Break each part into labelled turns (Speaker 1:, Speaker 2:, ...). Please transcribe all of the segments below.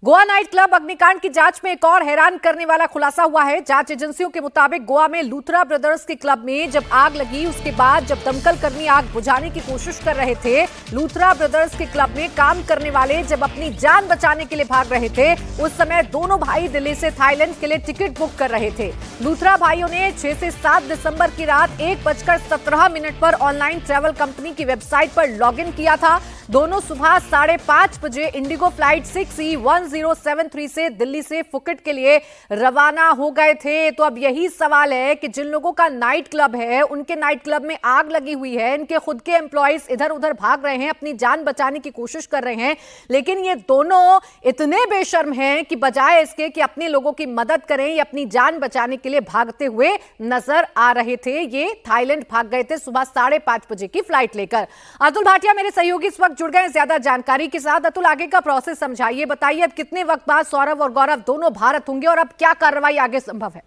Speaker 1: Goa night club अग्निकांड की जांच में एक और हैरान करने वाला खुलासा हुआ है। जांच एजेंसियों के मुताबिक गोवा में लूथरा ब्रदर्स के क्लब में जब आग लगी, उसके बाद जब दमकल कर्मी आग बुझाने की कोशिश कर रहे थे, लूथरा ब्रदर्स के क्लब में काम करने वाले जब अपनी जान बचाने के लिए भाग रहे थे, उस समय दोनों भाई दिल्ली से थाईलैंड के लिए टिकट बुक कर रहे थे। लूथरा भाइयों ने 6 से 7 दिसंबर की रात 1:17 पर ऑनलाइन ट्रैवल कंपनी की वेबसाइट पर लॉग इन किया था। दोनों सुबह 5:30 बजे इंडिगो फ्लाइट 6E1073 से दिल्ली से फुकेट के लिए रवाना हो गए थे। तो अब यही सवाल है कि जिन लोगों का नाइट क्लब है, उनके नाइट क्लब में आग लगी हुई है, इनके खुद के एम्प्लॉइज इधर उधर भाग रहे हैं, अपनी जान बचाने की कोशिश कर रहे हैं, लेकिन ये दोनों इतने बेशर्म हैं कि बजाय इसके कि अपने लोगों की मदद करें, ये अपनी जान बचाने के लिए भागते हुए नजर आ रहे थे। ये थाईलैंड भाग गए थे सुबह 5:30 बजे की फ्लाइट लेकर। अतुल भाटिया मेरे सहयोगी इस वक्त जुड़ गए ज्यादा जानकारी के साथ। अतुल, आगे का प्रोसेस समझाइए, बताइए अब कितने वक्त बाद सौरभ और गौरव दोनों भारत होंगे और अब क्या कार्रवाई आगे संभव है?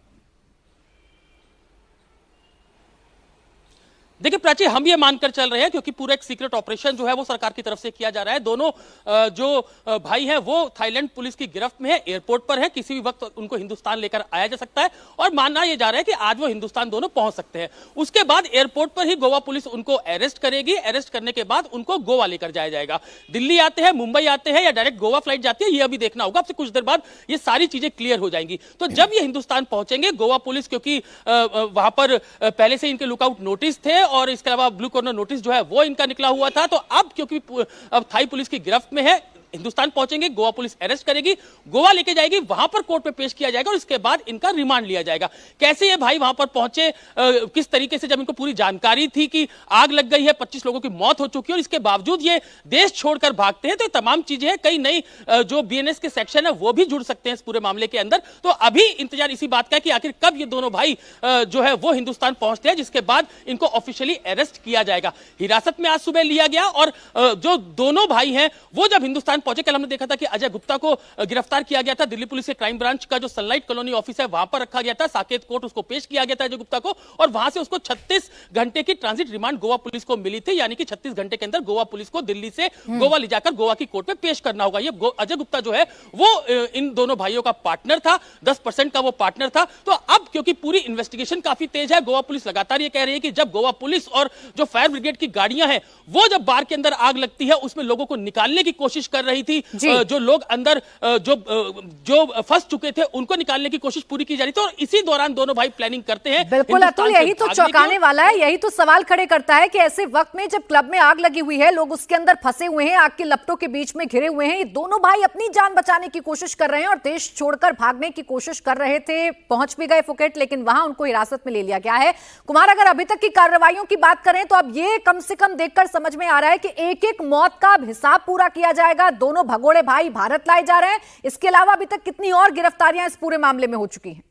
Speaker 2: देखिए प्राची, हम ये मानकर चल रहे हैं क्योंकि पूरा एक सीक्रेट ऑपरेशन जो है वो सरकार की तरफ से किया जा रहा है। दोनों जो भाई हैं वो थाईलैंड पुलिस की गिरफ्त में है, एयरपोर्ट पर है, किसी भी वक्त उनको हिंदुस्तान लेकर आया जा सकता है और मानना यह जा रहा है कि आज वो हिंदुस्तान दोनों पहुंच सकते हैं। उसके बाद एयरपोर्ट पर ही गोवा पुलिस उनको अरेस्ट करेगी। अरेस्ट करने के बाद उनको गोवा लेकर जाया जाएगा। दिल्ली आते हैं, मुंबई आते हैं या डायरेक्ट गोवा फ्लाइट जाती है, ये अभी देखना होगा। अब से कुछ देर बाद ये सारी चीजें क्लियर हो जाएंगी। तो जब ये हिंदुस्तान पहुंचेंगे, गोवा पुलिस, क्योंकि वहां पर पहले से इनके लुकआउट नोटिस थे और इसके अलावा ब्लू कॉर्नर नोटिस जो है वो इनका निकला हुआ था, तो अब क्योंकि अब थाई पुलिस की गिरफ्त में है, हिंदुस्तान पहुंचेंगे, गोवा पुलिस अरेस्ट करेगी, गोवा लेके जाएगी, वहां पर कोर्ट में पेश किया जाएगा और इसके बाद इनका रिमांड लिया जाएगा। कैसे ये भाई वहां पर पहुंचे, किस तरीके से, जब इनको पूरी जानकारी थी कि आग लग गई है, 25 लोगों की मौत हो चुकी है और इसके बावजूद ये देश छोड़कर भागते हैं, तो ये तमाम चीजें हैं। कई नई जो बीएनएस के सेक्शन है वो भी जुड़ सकते हैं इस पूरे मामले के अंदर। तो अभी इंतजार इसी बात का है कि आखिर कब ये दोनों भाई जो है वो हिंदुस्तान पहुंचते हैं, जिसके बाद इनको ऑफिशियली अरेस्ट किया जाएगा। हिरासत में आज सुबह लिया गया और जो दोनों भाई हैं वो जब हिंदुस्तान पहुंचे, कल हमने देखा था कि अजय गुप्ता को गिरफ्तार किया गया था। दिल्ली पुलिस के क्राइम ब्रांच का जो सनलाइट कॉलोनी ऑफिस है वहां पर रखा गया था। साकेत कोर्ट उसको पेश किया गया था अजय गुप्ता को, और वहां से उसको 36 घंटे की ट्रांजिट रिमांड गोवा पुलिस को मिली थी। यानी कि 36 घंटे के अंदर गोवा पुलिस को दिल्ली से गोवा ले जाकर गोवा की कोर्ट में पेश करना होगा। ये अजय गुप्ता जो है वो इन दोनों भाइयों का पार्टनर था, 10% का वो पार्टनर था। तो अब क्योंकि पूरी इन्वेस्टिगेशन काफी तेज है, गोवा पुलिस लगातार ये कह रही है कि जब गोवा पुलिस और जो फायर ब्रिगेड की गाड़ियां हैं वो जब बार के अंदर आग लगती है, उसमें लोगों को निकालने की कोशिश कर रही थी, जो लोग अंदर जो फंस चुके थे उनको निकालने की कोशिश पूरी की जा रही थी, और इसी दौरान दोनों भाई प्लानिंग करते हैं।
Speaker 1: बिल्कुल अतुल, यही तो चौंकाने वाला है, यही तो सवाल खड़े करता है कि ऐसे वक्त में जब क्लब में आग लगी हुई है, लोग उसके अंदर फंसे हुए हैं, आग के लपटों के बीच में घिरे हुए हैं, ये दोनों भाई अपनी जान बचाने की कोशिश कर रहे हैं और देश छोड़कर भागने की कोशिश कर रहे थे। पहुंच भी गए फुकेट, लेकिन वहां उनको हिरासत में ले लिया गया है। कुमार, अगर अभी तक की कार्रवाइयों की बात करें तो अब ये कम से कम देखकर समझ में आ रहा है कि एक एक मौत का हिसाब पूरा किया जाएगा। दोनों भगोड़े भाई भारत लाए जा रहे हैं। इसके अलावा अभी तक कितनी और गिरफ्तारियां इस पूरे मामले में हो चुकी हैं?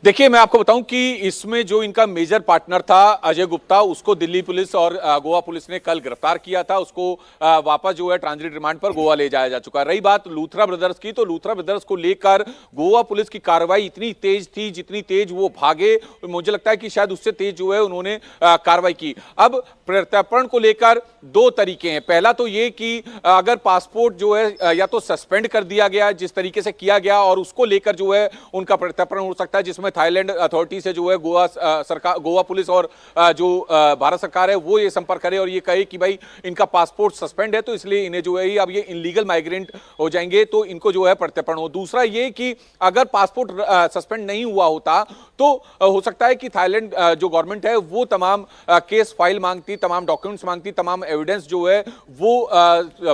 Speaker 3: देखिए, मैं आपको बताऊं कि इसमें जो इनका मेजर पार्टनर था अजय गुप्ता, उसको दिल्ली पुलिस और गोवा पुलिस ने कल गिरफ्तार किया था। उसको वापस जो है ट्रांजिट रिमांड पर गोवा ले जाया जा चुका है। रही बात लूथरा ब्रदर्स की, तो लूथरा ब्रदर्स को लेकर गोवा पुलिस की कार्रवाई इतनी तेज थी, जितनी तेज वो भागे, मुझे लगता है कि शायद उससे तेज जो है उन्होंने कार्रवाई की। अब प्रत्यर्पण को लेकर दो तरीके हैं। पहला तो ये कि अगर पासपोर्ट जो है या तो सस्पेंड कर दिया गया जिस तरीके से किया गया, और उसको लेकर जो है उनका प्रत्यर्पण हो सकता है, जिसमें थाईलैंड अथॉरिटी से जो है गोवा सरकार, गोवा पुलिस और जो भारत सरकार है वो ये संपर्क करे और ये कहे कि भाई इनका पासपोर्ट सस्पेंड है, तो इसलिए इन्हें जो है अब ये इनलीगल माइग्रेंट हो जाएंगे, तो इनको जो है प्रत्यर्पण हो। दूसरा ये कि अगर पासपोर्ट सस्पेंड नहीं हुआ होता तो हो सकता है कि थाईलैंड जो गवर्नमेंट है वो तमाम केस फाइल मांगती, तमाम डॉक्यूमेंट्स मांगती, तमाम एविडेंस जो है वो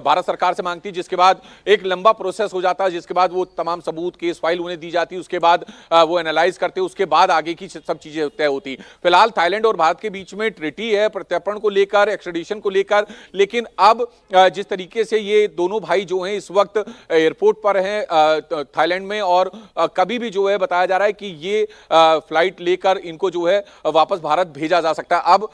Speaker 3: भारत सरकार से मांगती, जिसके बाद एक लंबा प्रोसेस हो जाता है, जिसके बाद वो तमाम सबूत, केस फाइल उन्हें दी जाती, उसके बाद वो एनालाइज करते, उसके बाद आगे की सब चीजें तय होती। फिलहाल थाईलैंड और भारत के बीच में ट्रीटी है प्रत्यर्पण को लेकर, एक्सट्रेडिशन को लेकर, लेकिन अब जिस तरीके से ये दोनों भाई जो हैं इस वक्त एयरपोर्ट पर हैं थाईलैंड में, और कभी भी जो है बताया जा रहा है कि ये फ्लाइट लेकर इनको जो है वापस भारत भेजा जा सकता है। अब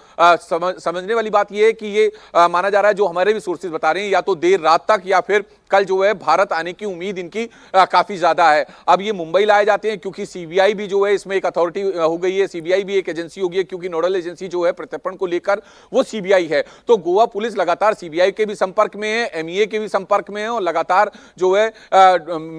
Speaker 3: समझने वाली बात यह है कि ये माना जा रहा है, जो हमारे भी सोर्सेज बता रहे हैं, या तो देर रात तक या फिर कल जो है भारत आने की उम्मीद इनकी काफी ज्यादा है। अब ये मुंबई लाए जाते हैं क्योंकि सीबीआई भी जो जो है इसमें एक अथॉरिटी हो गई है, सीबीआई भी एक एजेंसी होगी, क्योंकि नोडल एजेंसी जो है प्रत्यर्पण को लेकर वो सीबीआई है। तो गोवा पुलिस लगातार सीबीआई के भी संपर्क में है, एमईए के भी संपर्क में है, और लगातार जो है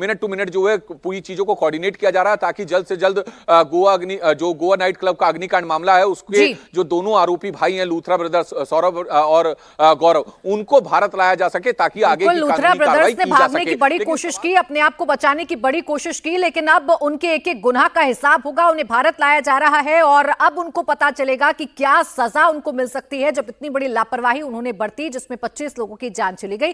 Speaker 3: मिनट टू मिनट जो है पूरी चीजों को कोऑर्डिनेट किया जा रहा है, ताकि जल्द से जल्द गोवा नाइट क्लब का अग्निकांड मामला है उसके जो दोनों आरोपी भाई हैं लूथरा ब्रदर्स, सौरभ और गौरव, उनको भारत लाया जा सके ताकि आगे की
Speaker 1: लूथरा
Speaker 3: कानूनी कार्रवाई
Speaker 1: ब्रदर्स ने
Speaker 3: की जा
Speaker 1: भागने
Speaker 3: सके।
Speaker 1: की बड़ी कोशिश की, अपने आप को बचाने की बड़ी कोशिश की, लेकिन अब उनके एक एक गुनाह का हिसाब होगा, उन्हें भारत लाया जा रहा है और अब उनको पता चलेगा कि क्या सजा उनको मिल सकती है जब इतनी बड़ी लापरवाही उन्होंने बरती जिसमें 25 लोगों की जान चली गई।